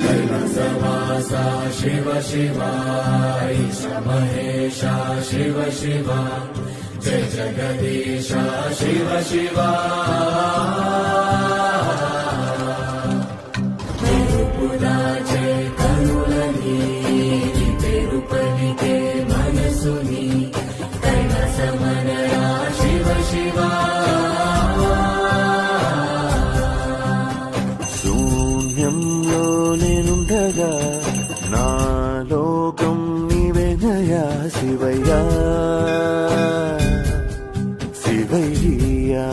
कैलासवासा शिव शिव ईश महेशा शिव शिव जय जगदीशा शिव शिव तिरुपुराचे करुलनी तिरुपतिके मनसुनी कैलासमनया शिव शिव శూన్యంలో నేనుండగా నా లోకం నీవేనయా శివయ్యా శివయ్యా